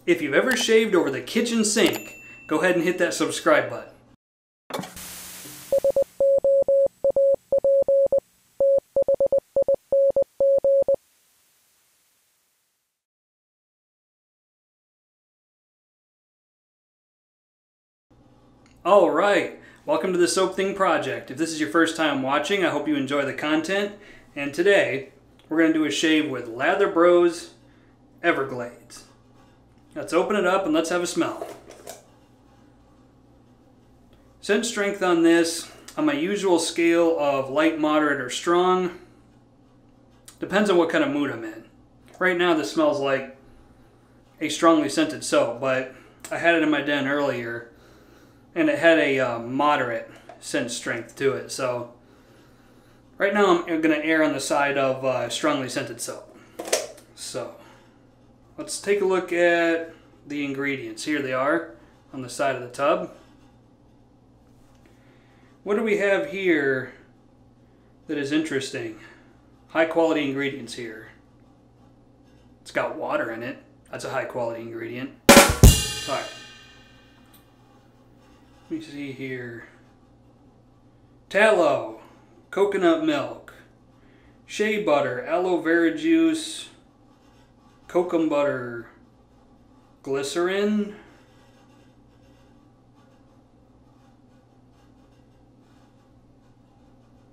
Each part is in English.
If you've ever shaved over the kitchen sink, go ahead and hit that subscribe button. Alright, welcome to the Soap Thing Project. If this is your first time watching, I hope you enjoy the content. And today, we're going to do a shave with Lather Bros Everglades. Let's open it up and let's have a smell. Scent strength on this, on my usual scale of light, moderate, or strong, depends on what kind of mood I'm in. Right now this smells like a strongly scented soap, but I had it in my den earlier and it had a moderate scent strength to it. So right now I'm going to err on the side of strongly scented soap. So let's take a look at the ingredients. Here they are on the side of the tub. What do we have here that is interesting? High quality ingredients here. It's got water in it. That's a high quality ingredient. Alright. Let me see here. Tallow, coconut milk, shea butter, aloe vera juice, kokum butter, glycerin,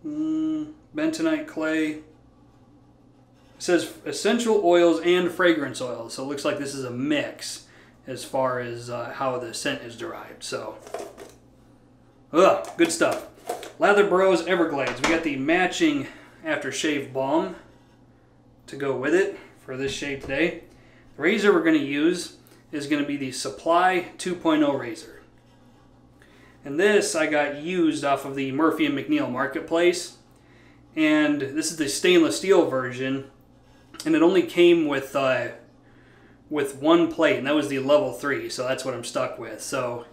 bentonite clay. It says essential oils and fragrance oils, so it looks like this is a mix as far as how the scent is derived. So, good stuff. Lather Bros Everglades. We got the matching aftershave balm to go with it for this shave today. The razor we're going to use is going to be the Supply 2.0 razor. And this I got used off of the Murphy & McNeil Marketplace. And this is the stainless steel version. And it only came with one plate, and that was the level 3, so that's what I'm stuck with. So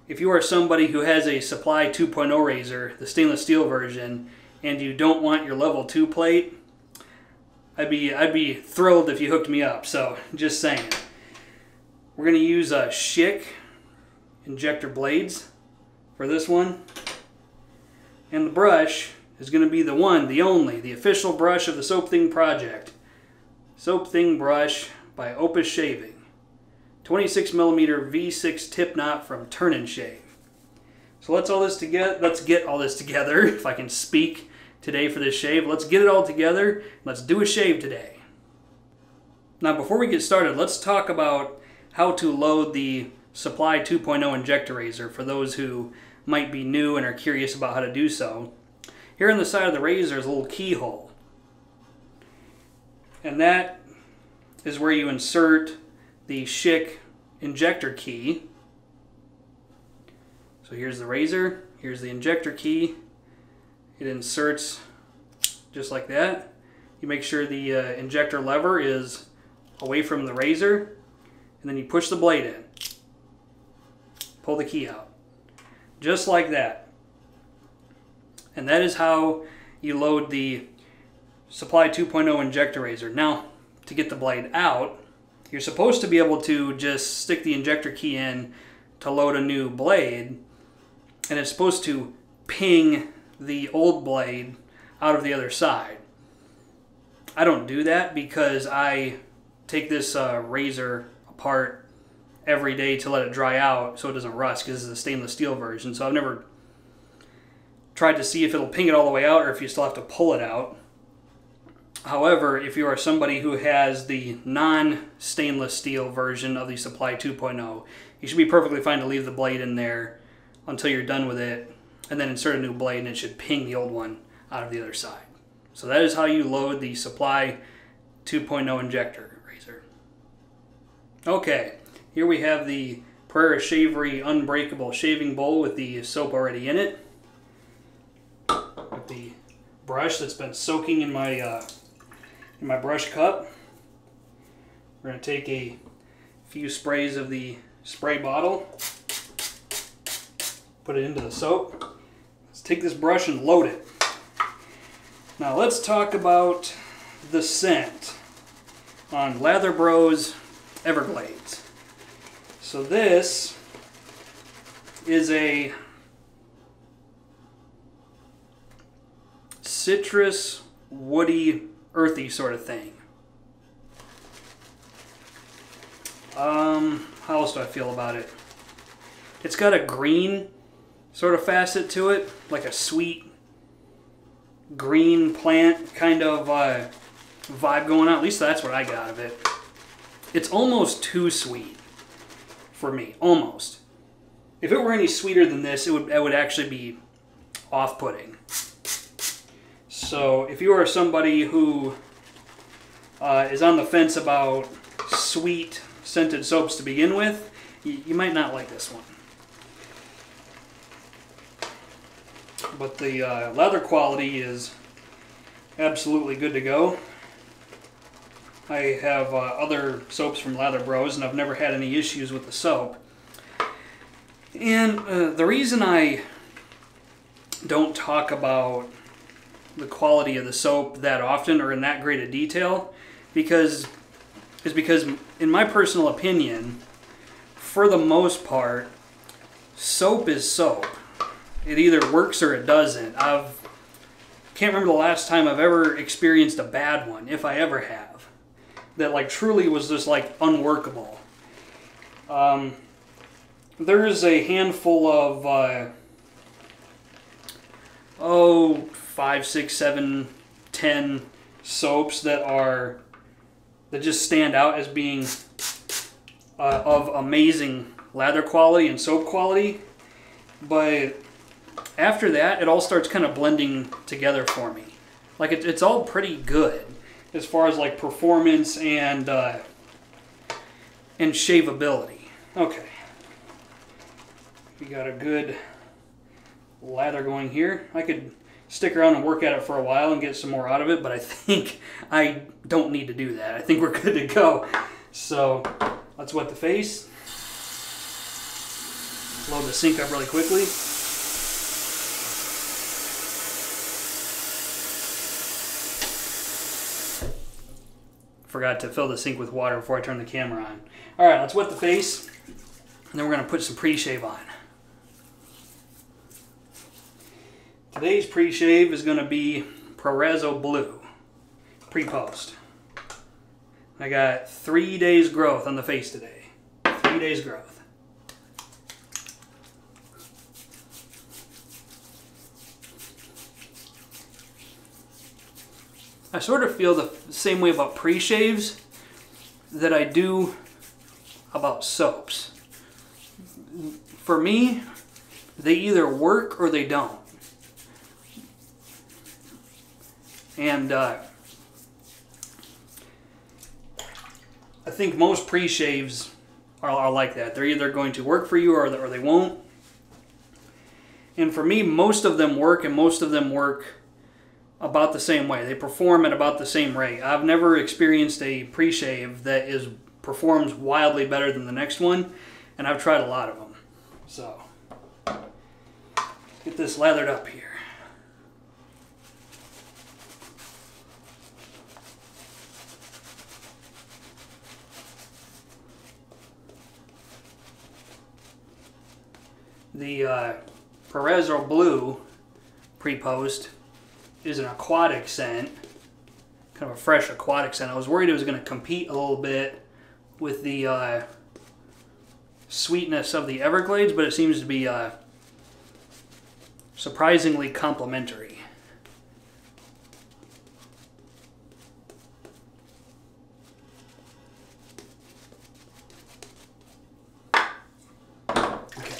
if you are somebody who has a Supply 2.0 razor, the stainless steel version, and you don't want your level 2 plate, I'd be thrilled if you hooked me up. So just saying. We're going to use Schick Injector blades for this one. And the brush is going to be the one, the only, the official brush of the Soap Thing Project. Soap Thing brush by Opus Shaving. 26mm V6 tip knot from Turn & Shave. So let's get all this together, if I can speak today for this shave. Let's get it all together. Let's do a shave today. Now before we get started, let's talk about how to load the Supply 2.0 injector razor for those who might be new and are curious about how to do so. Here on the side of the razor is a little keyhole. And that is where you insert the Schick injector key. So here's the razor, here's the injector key. It inserts just like that. You make sure the injector lever is away from the razor, and then you push the blade in. Pull the key out. Just like that. And that is how you load the Supply 2.0 injector razor. Now, to get the blade out, you're supposed to be able to just stick the injector key in to load a new blade, and it's supposed to ping the old blade out of the other side. I don't do that because I take this razor apart every day to let it dry out so it doesn't rust, because this is a stainless steel version. So I've never tried to see if it'll ping it all the way out or if you still have to pull it out. However, if you are somebody who has the non-stainless steel version of the Supply 2.0, you should be perfectly fine to leave the blade in there until you're done with it, and then insert a new blade, and it should ping the old one out of the other side. So that is how you load the Supply 2.0 injector razor. Okay, here we have the Prairie Shavery Unbreakable shaving bowl with the soap already in it. With the brush that's been soaking in my brush cup. We're going to take a few sprays of the spray bottle, put it into the soap. Let's take this brush and load it. Now let's talk about the scent on Lather Bros Everglades. So this is a citrus, woody, earthy sort of thing. How else do I feel about it? It's got a green sort of facet to it, like a sweet green plant kind of vibe going on. At least that's what I got of it. It's almost too sweet for me, almost. If it were any sweeter than this, it would actually be off-putting. So if you are somebody who is on the fence about sweet scented soaps to begin with, you might not like this one. But the leather quality is absolutely good to go. I have other soaps from Lather Bros, and I've never had any issues with the soap. And the reason I don't talk about the quality of the soap that often or in that great a detail is because in my personal opinion, for the most part, soap is soap. It either works or it doesn't. Can't remember the last time I've ever experienced a bad one, if I ever have, that like truly was just like unworkable. There's a handful of 5, 6, 7, 10 soaps that just stand out as being of amazing lather quality and soap quality, but after that it all starts kind of blending together for me. Like it's all pretty good as far as like performance and shaveability. Okay, we got a good lather going here. I could stick around and work at it for a while and get some more out of it, but I think I don't need to do that. I think we're good to go. So let's wet the face. Load the sink up really quickly. Forgot to fill the sink with water before I turn the camera on. All right, let's wet the face, and then we're going to put some pre-shave on. Today's pre-shave is going to be Prorazzo Blue, pre-post. I got 3 days growth on the face today. 3 days growth. I sort of feel the same way about pre-shaves that I do about soaps. For me, they either work or they don't. And I think most pre-shaves are like that. They're either going to work for you or they won't. And for me, most of them work, and most of them work about the same way. They perform at about the same rate. I've never experienced a pre-shave that performs wildly better than the next one, and I've tried a lot of them. So, get this lathered up here. The Prorazzo Blue pre-post is an aquatic scent, kind of a fresh aquatic scent. I was worried it was going to compete a little bit with the sweetness of the Everglades, but it seems to be surprisingly complementary. Okay.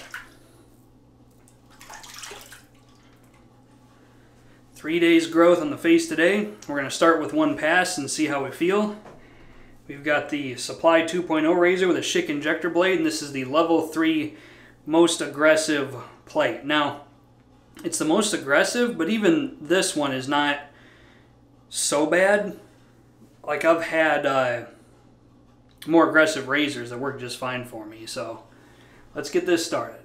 3 days growth on the face today. We're going to start with one pass and see how we feel. We've got the Supply 2.0 razor with a Schick injector blade, and this is the level 3 most aggressive plate. Now, it's the most aggressive, but even this one is not so bad. Like, I've had more aggressive razors that work just fine for me. So let's get this started.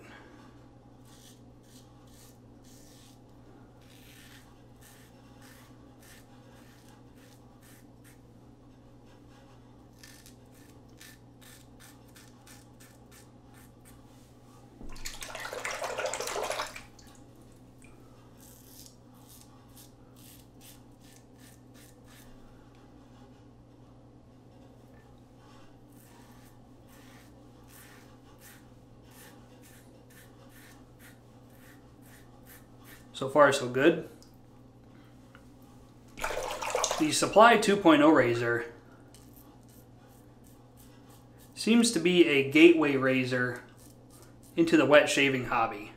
So far, so good. The Supply 2.0 razor seems to be a gateway razor into the wet shaving hobby.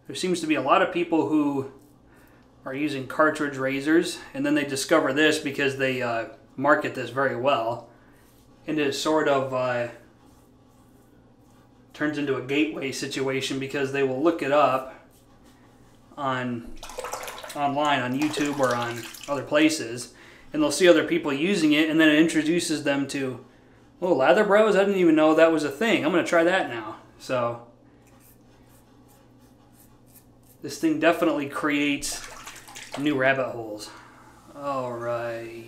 There seems to be a lot of people who are using cartridge razors, and then they discover this because they market this very well, and it sort of turns into a gateway situation because they will look it up online on YouTube or on other places, and they'll see other people using it, and then it introduces them to, oh, lather bros, I didn't even know that was a thing. I'm going to try that now. So this thing definitely creates new rabbit holes. All right.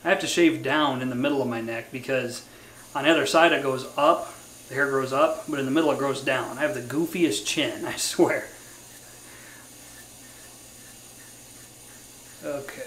I have to shave down in the middle of my neck because on the other side it goes up, the hair grows up, but in the middle it grows down. I have the goofiest chin, I swear. Okay.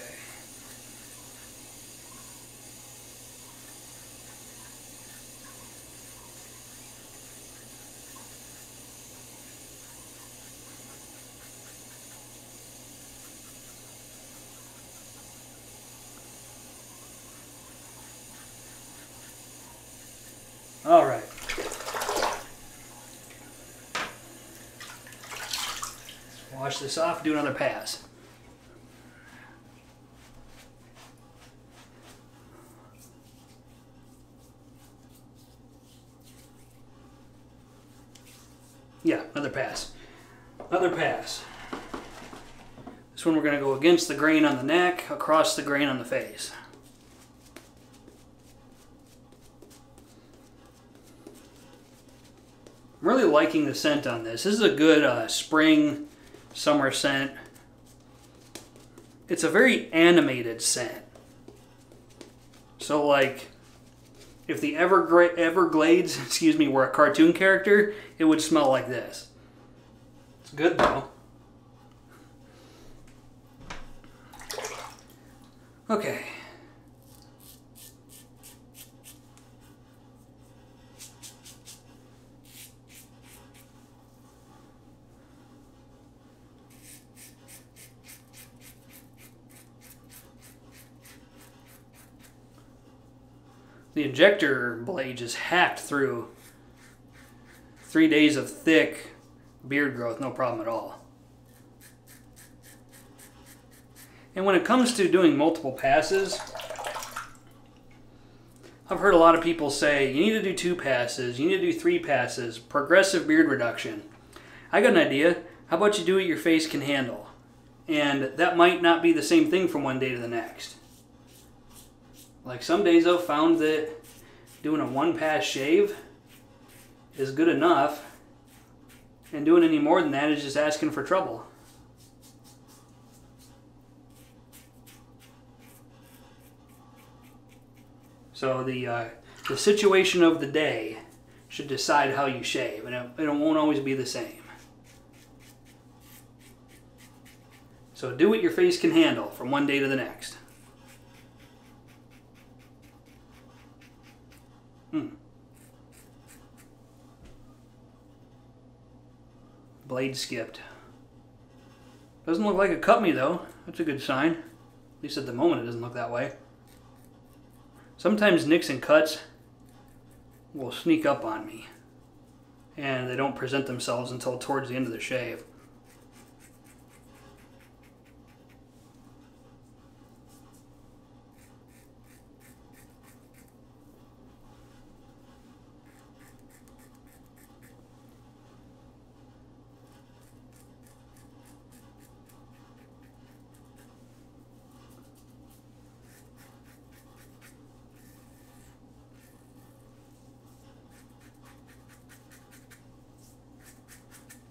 All right. Wash this off, do another pass. Yeah, another pass. Another pass. This one we're going to go against the grain on the neck, across the grain on the face. I'm really liking the scent on this. This is a good spring, summer scent. It's a very animated scent. So like, if the Everglades, excuse me, were a cartoon character, it would smell like this. It's good though. Okay. The injector blade just hacked through 3 days of thick beard growth, no problem at all. And when it comes to doing multiple passes, I've heard a lot of people say, you need to do 2 passes, you need to do 3 passes, progressive beard reduction. I got an idea. How about you do what your face can handle? And that might not be the same thing from one day to the next. Like some days I've found that doing a 1-pass shave is good enough, and doing any more than that is just asking for trouble. So the situation of the day should decide how you shave, and it won't always be the same. So do what your face can handle from one day to the next. Blade skipped. Doesn't look like it cut me though. That's a good sign. At least at the moment it doesn't look that way. Sometimes nicks and cuts will sneak up on me, and they don't present themselves until towards the end of the shave.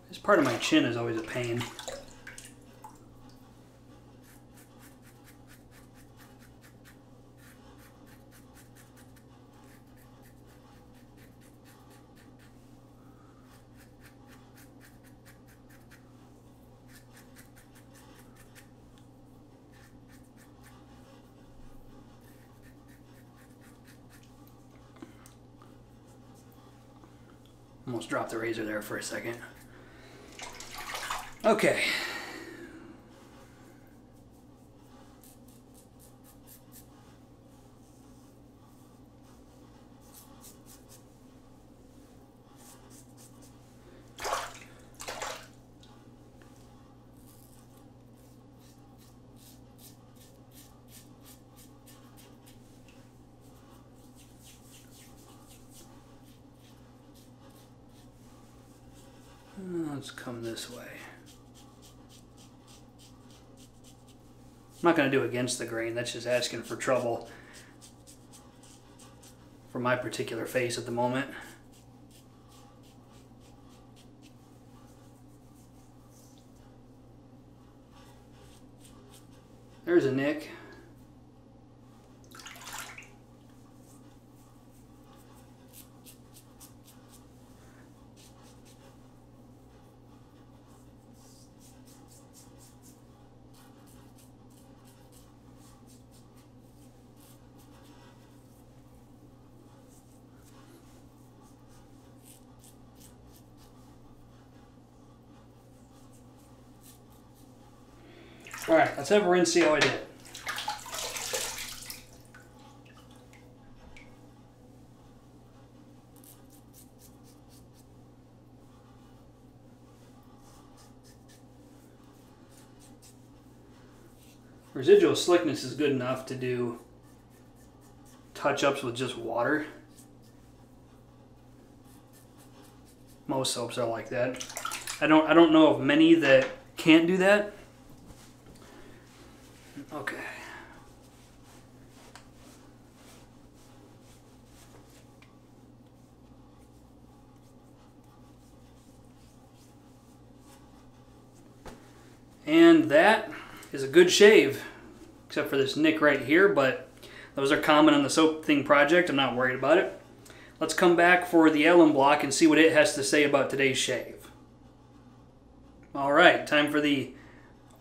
This part of my chin is always a pain. Almost dropped the razor there for a second. Okay. Let's come this way. I'm not going to do against the grain. That's just asking for trouble for my particular face at the moment. There's a nick. All right, let's have a rinse, see how I did. Residual slickness is good enough to do touch-ups with just water. Most soaps are like that. I don't know of many that can't do that. Okay. And that is a good shave, except for this nick right here, but those are common on the Soap Thing project. I'm not worried about it. Let's come back for the alum block and see what it has to say about today's shave. All right, time for the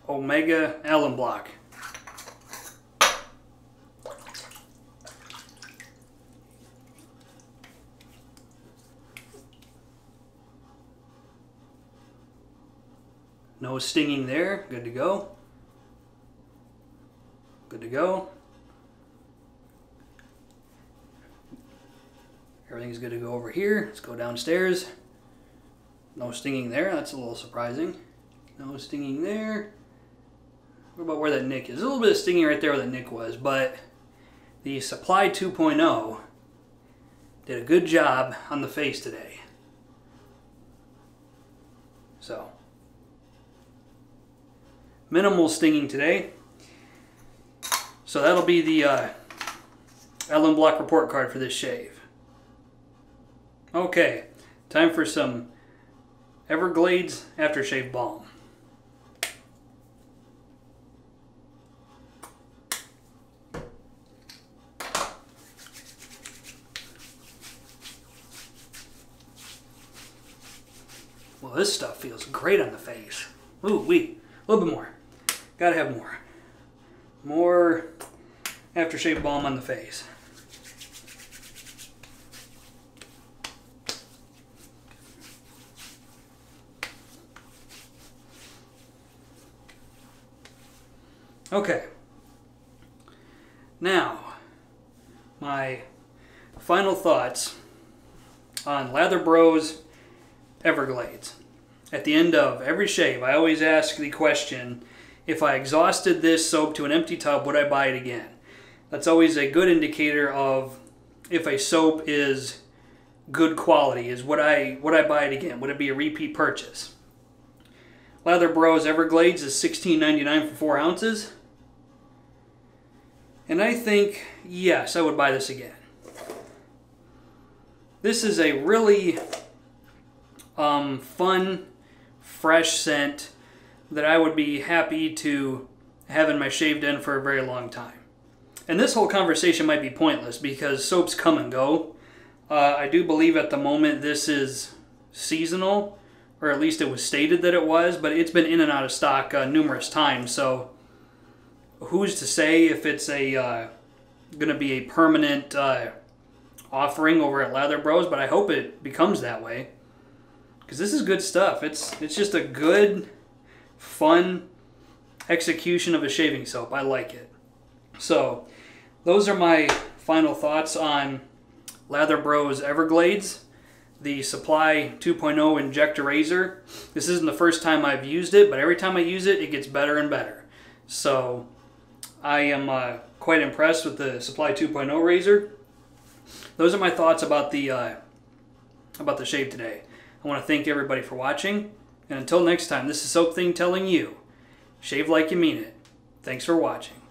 Omega alum block. No stinging there, good to go. Good to go. Everything's good to go over here. Let's go downstairs. No stinging there, that's a little surprising. No stinging there. What about where that nick is? There's a little bit of stinging right there where the nick was, but the Supply 2.0 did a good job on the face today. So, minimal stinging today. So that'll be the alum block report card for this shave. Okay, time for some Everglades aftershave balm. Well, this stuff feels great on the face. Ooh, wee, a little bit more. Gotta have more. More aftershave balm on the face. Okay. Now, my final thoughts on Lather Bros Everglades. At the end of every shave, I always ask the question, if I exhausted this soap to an empty tub, would I buy it again? That's always a good indicator of if a soap is good quality, is would I buy it again? Would it be a repeat purchase? Lather Bros Everglades is $16.99 for 4 ounces. And I think, yes, I would buy this again. This is a really fun, fresh scent that I would be happy to have in my shave den for a very long time. And this whole conversation might be pointless because soaps come and go. I do believe at the moment this is seasonal, or at least it was stated that it was, but it's been in and out of stock numerous times, so who's to say if it's a going to be a permanent offering over at Lather Bros, but I hope it becomes that way. because this is good stuff. It's just a good, fun execution of a shaving soap. I like it. So those are my final thoughts on Lather Bros Everglades, the Supply 2.0 Injector Razor. This isn't the first time I've used it, but every time I use it, it gets better and better. So I am quite impressed with the Supply 2.0 razor. Those are my thoughts about the shave today. I want to thank everybody for watching, and until next time, this is Soap Thing telling you, shave like you mean it. Thanks for watching.